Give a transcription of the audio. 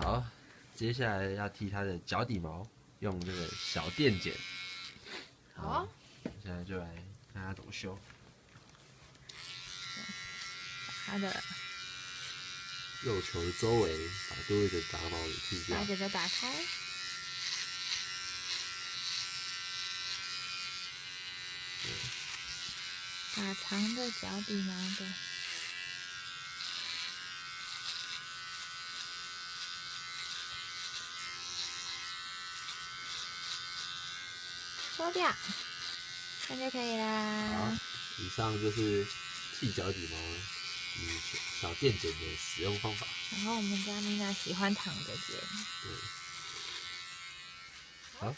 好，接下来要剃它的脚底毛，用这个小电剪。好，现在就来看它怎么修。它的肉球的周围把多余的杂毛给剃掉把。这个打开，把长的脚底毛的抽掉，这样就可以好啦。，以上就是剃脚底毛与小电剪的使用方法。然后我们家米娜喜欢躺着剪。对，好，